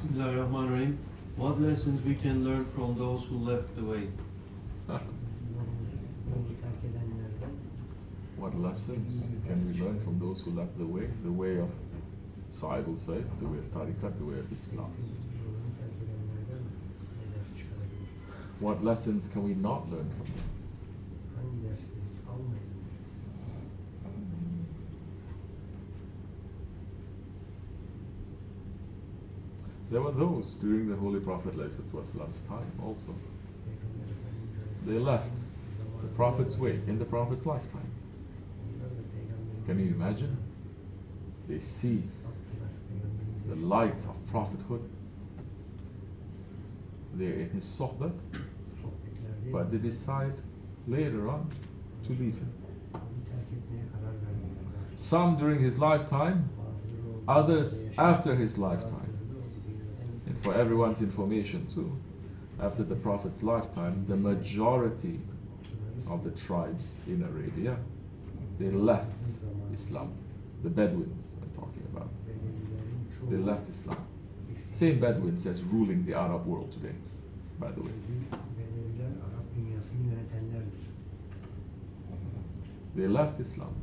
Bismillahirrahmanirrahim. What lessons we can learn from those who left the way? What lessons can we learn from those who left the way? The way of Sahib-ul, Sayf, the way of Tariqat, the way of Islam. What lessons can we not learn from them? There were those during the Holy Prophet ﷺ's time also. They left the Prophet's way in the Prophet's lifetime. Can you imagine? They see the light of prophethood. They're in his sohbat, but they decide later on to leave him. Some during his lifetime, others after his lifetime. And for everyone's information too, after the Prophet's lifetime, the majority of the tribes in Arabia, they left Islam. The Bedouins I'm talking about. They left Islam. Same Bedouins as ruling the Arab world today, by the way. They left Islam.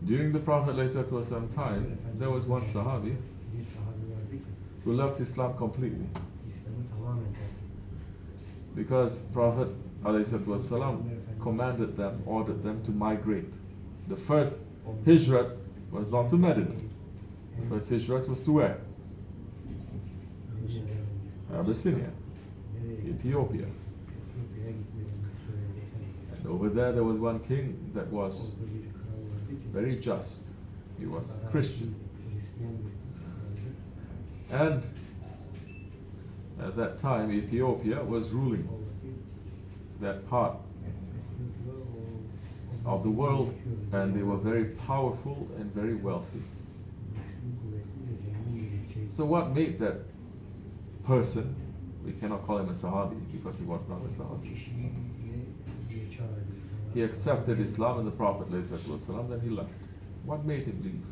During the Prophet ﷺ time, there was one Sahabi who left Islam completely. Because Prophet ﷺ commanded them, ordered them to migrate. The first hijrat was not to Medina. The first hijrat was to where? Abyssinia, Ethiopia. And over there was one king that was very just. He was Christian. And at that time Ethiopia was ruling that part of the world, and they were very powerful and very wealthy. So what made that person, we cannot call him a Sahabi because he was not a Sahabi. He accepted Islam and the Prophet ﷺ, then he left. What made him leave?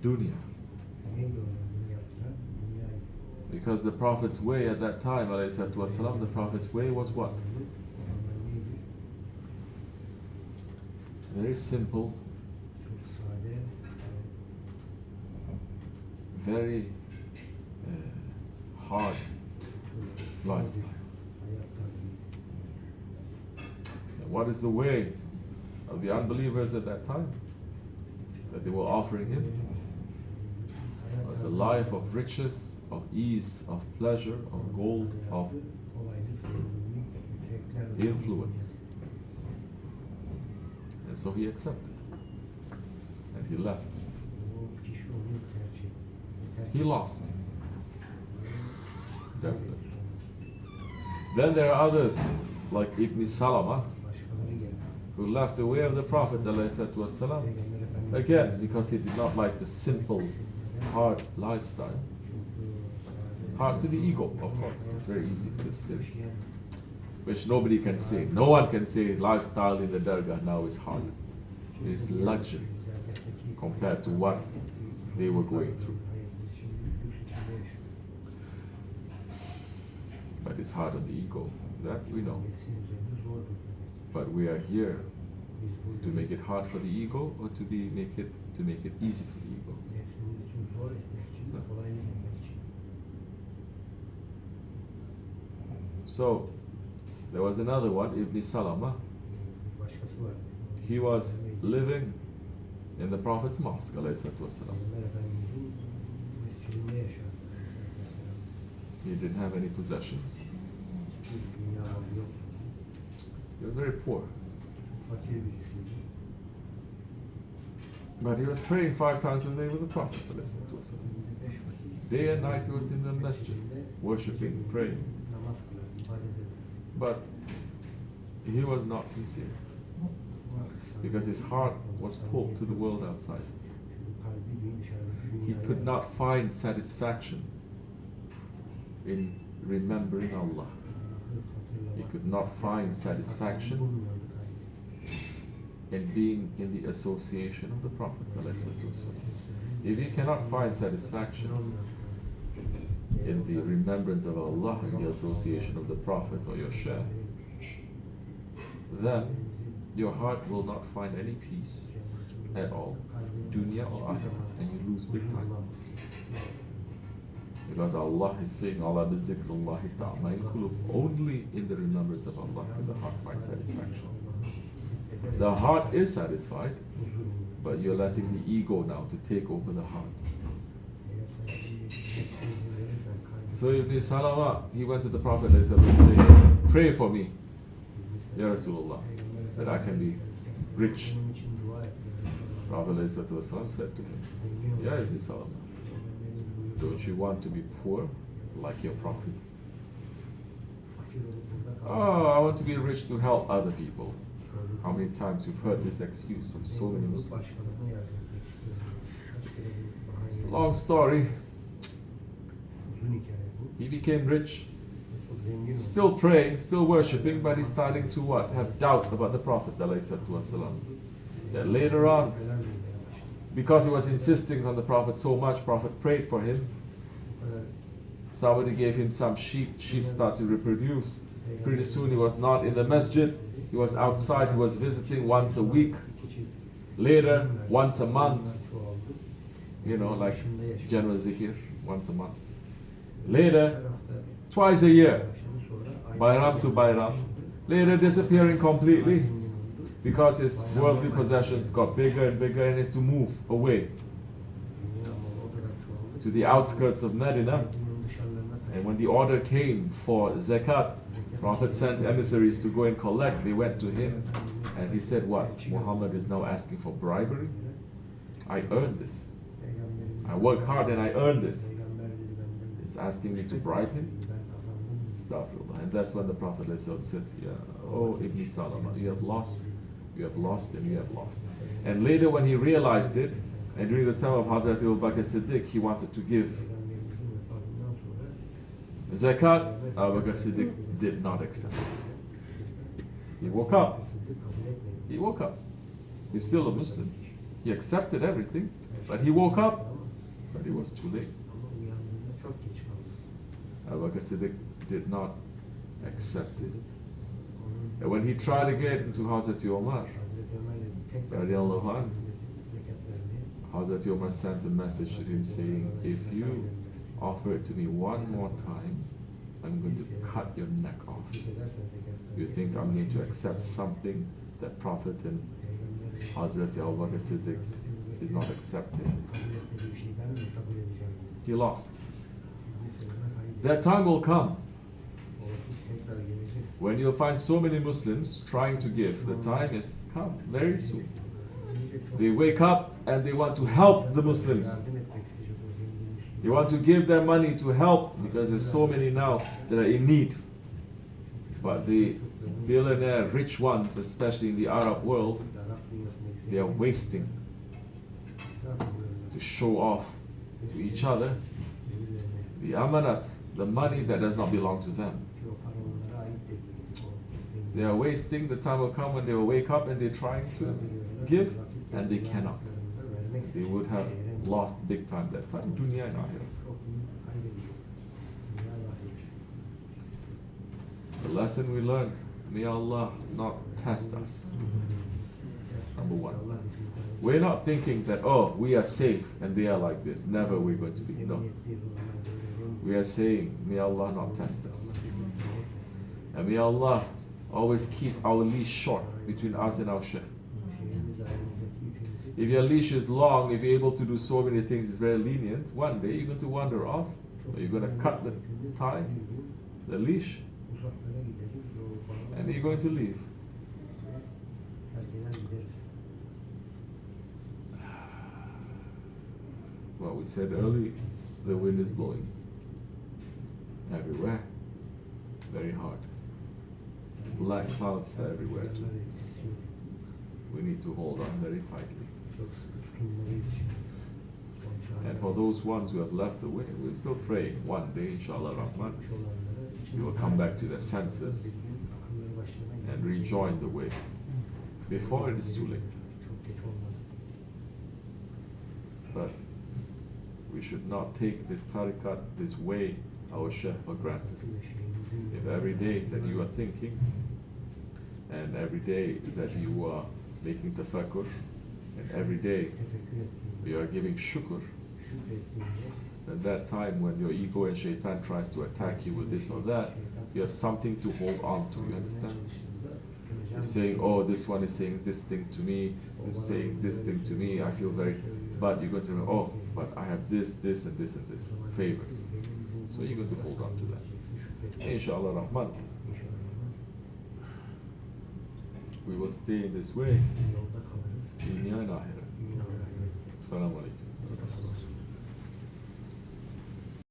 Dunya. Because the Prophet's way at that time, ﷺ, the Prophet's way was what? Very simple, very hard lifestyle. And what is the way of the unbelievers at that time that they were offering him? It was a life of riches, of ease, of pleasure, of gold, of influence. And so he accepted. And he left. He lost. Definitely. Then there are others like Ibn Salama who left the way of the Prophet ﷺ, again because he did not like the simple, hard lifestyle. Hard to the ego, of course. It's very easy for the spirit, which nobody can say. No one can say lifestyle in the Dergah now is hard. It is luxury compared to what they were going through. But it's hard on the ego, that we know. But we are here to make it hard for the ego, or to make it easy for the ego. So there was another one, Ibn Salama. He was living in the Prophet's mosque, ﷺ. He didn't have any possessions. He was very poor. But he was praying 5 times a day with the Prophet. Day and night he was in the masjid, worshipping, praying. But he was not sincere, because his heart was pulled to the world outside. He could not find satisfaction in remembering Allah. He could not find satisfaction in being in the association of the Prophet. If you cannot find satisfaction in the remembrance of Allah and the association of the Prophet or your Shaykh, then your heart will not find any peace at all, dunya or akhirah, and you lose big time. Because Allah is saying, Allah bizikrullahi ta'ma'il qulub, only in the remembrance of Allah can the heart find satisfaction. The heart is satisfied, but you're letting the ego now to take over the heart. So Ibn Salama, he went to the Prophet and said, pray for me, Ya Rasulullah, that I can be rich. Prophet said to him, Ya Ibn Salama, don't you want to be poor like your Prophet? Oh, I want to be rich to help other people. How many times you've heard this excuse from so many Muslims? Long story. He became rich, still praying, still worshipping, but he's starting to what? Have doubt about the Prophet ﷺ. That later on, because he was insisting on the Prophet so much, Prophet prayed for him. Somebody gave him some sheep started to reproduce. Pretty soon he was not in the masjid, he was outside, he was visiting once a week. Later, once a month. You know, like general zikr, once a month. Later, twice a year, Bayram to Bayram. Later, disappearing completely because his worldly possessions got bigger and bigger and he had to move away to the outskirts of Medina. And when the order came for zakat, Prophet sent emissaries to go and collect. They went to him and he said, what? Muhammad is now asking for bribery? I earned this. I work hard and I earned this. He's asking me to bribe him? Astaghfirullah. And that's when the Prophet says, yeah, oh Ibn Salama, you have lost, and you have lost. And later when he realized it, and during the time of Hazrat Abu Bakr Siddiq, he wanted to give zakat, Abu Bakr Siddiq did not accept. He woke up. He's still a Muslim. He accepted everything, but he woke up, but it was too late. Abu Bakr Siddiq did not accept it. And when he tried again to Hazrat Umar, Hazrat Umar sent a message to him saying, if you offer it to me one more time, I'm going to cut your neck off. You think I'm going to accept something that Prophet and Hazrat Abu Bakr Siddiq is not accepting? He lost. That time will come when you'll find so many Muslims trying to give. The time is come very soon. They wake up and they want to help the Muslims. They want to give their money to help because there's so many now that are in need. But the billionaire rich ones, especially in the Arab world, they are wasting to show off to each other the amanat, the money that does not belong to them. They are wasting. The time will come when they will wake up and they're trying to give and they cannot. They would have lost big time that time, dunya and akhirah. The lesson we learned, may Allah not test us. Number one. We're not thinking that, oh, we are safe and they are like this. Never we're going to be. No. We are saying, may Allah not test us. And may Allah always keep our leash short between us and our Shaykh. If your leash is long, if you're able to do so many things, it's very lenient, one day you're going to wander off, or you're going to cut the tie, the leash, and you're going to leave. Well, we said earlier, the wind is blowing everywhere, very hard. Black clouds are everywhere too. We need to hold on very tightly. And for those ones who have left the way, we're still praying. One day, inshallah Rahman, we will come back to their senses and rejoin the way before it is too late. But we should not take this tariqat, this way, our Shaykh, for granted. If every day that you are thinking, and every day that you are making tafakkur, and every day you are giving shukr, at that time when your ego and shaitan tries to attack you with this or that, you have something to hold on to, you understand? You're saying, oh, this one is saying this thing to me, this is saying this thing to me, I feel very, but you're going to remember, oh, but I have this, this and this and this, favors. So you're going to hold on to that. Inshallah Rahman. We will stay in this way. Dunya and Akhirah. Assalamu alaikum.